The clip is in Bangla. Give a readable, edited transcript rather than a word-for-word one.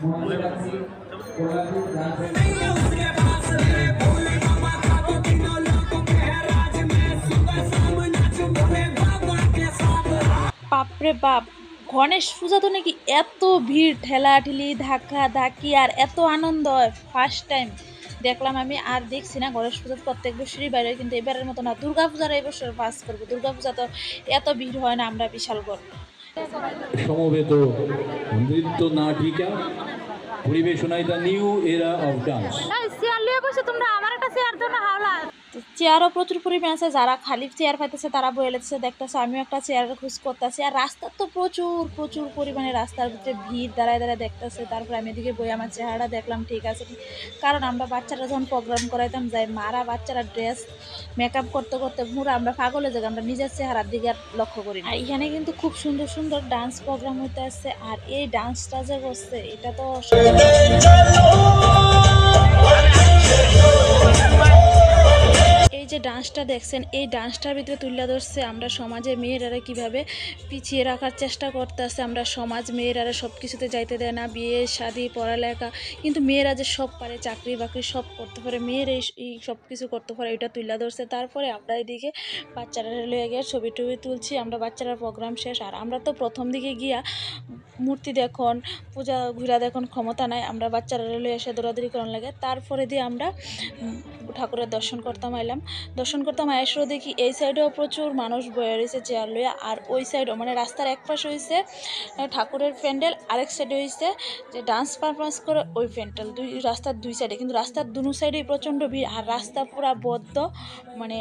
বাপরে বাপ, গণেশ পূজা তো নাকি এত ভিড়, ঠেলাঠেলি, ধাক্কা ধাক্কি আর এত আনন্দ হয়। ফার্স্ট টাইম দেখলাম আমি, আর দেখছি না গণেশ পূজা প্রত্যেক বছরই বাইরে, কিন্তু এবারের মতো না। দুর্গা পূজার এই বছর পাস করবো, দুর্গা পূজা তো এত ভিড় হয় না, আমরা বিশাল গড়। সমবেত নৃত্য নাটিকা পরিবেশনায় the new era of dance. তোমরা আমার একটা চেয়ার দাও না, হাওলা। চেয়ারও প্রচুর পরিমাণ আছে, যারা খালি চেয়ার পাইতেছে তারা বয়ে লেগেছে দেখতেছে। আমিও একটা চেয়ারের খোঁজ করতেছি, আর রাস্তা তো প্রচুর প্রচুর পরিমাণে, রাস্তার ভিতরে ভিড়, দাঁড়ায় দাঁড়ায় দেখতেছে। তারপরে আমি এদিকে বই আমার চেহারাটা দেখলাম ঠিক আছে, কারণ আমরা বাচ্চারা যখন প্রোগ্রাম করাইতাম যাই, মারা বাচ্চারা ড্রেস মেকআপ করতে করতে পুরো আমরা পাগলে যাই, আমরা নিজের চেহারার দিকে আর লক্ষ্য করি না। এখানে কিন্তু খুব সুন্দর সুন্দর ডান্স প্রোগ্রাম হইতে আসছে, আর এই ডান্সটা যে করছে এটা তো এই যে ডান্সটা দেখছেন, এই ডান্সটার ভিতরে তুলে ধরছে আমরা সমাজে মেয়েরা কিভাবে পিছিয়ে রাখার চেষ্টা করতেছে। আমরা সমাজ মেয়েরা সব কিছুতে যাইতে দেয় না, বিয়ে শাদি পড়ালেখা, কিন্তু মেয়েরা যে সব পারে, চাকরি বাকরি সব করতে পারে, মেয়েরা এই সব কিছু করতে পারে, এটা তুলে ধরছে। তারপরে আমরা এদিকে বাচ্চারা লয়ে গিয়ে ছবি টবি তুলছি, আমরা বাচ্চারা প্রোগ্রাম শেষ। আর আমরা তো প্রথম দিকে গিয়া মূর্তি দেখুন, পূজা ঘুরা দেখুন ক্ষমতা নাই, আমরা বাচ্চারা লয়ে এসে দৌড়াদৌড়ি করার লাগে। তারপরে দিয়ে আমরা ঠাকুরের দর্শন করতাম আইলাম। দর্শন করতাম আয়েসও দেখি এই সাইডেও প্রচুর মানুষ বয়ে রয়েছে চেয়ার লইয়া, আর ওই সাইডও মানে রাস্তার এক পাশে হয়েছে ঠাকুরের প্যান্ডেল, আরেক সাইডে হয়েছে যে ডান্স পারফরমেন্স করে ওই প্যান্ডেল। রাস্তার দুই সাইডে, কিন্তু রাস্তার দুনো সাইডেই প্রচণ্ড ভিড়, আর রাস্তা পুরা বদ্ধ, মানে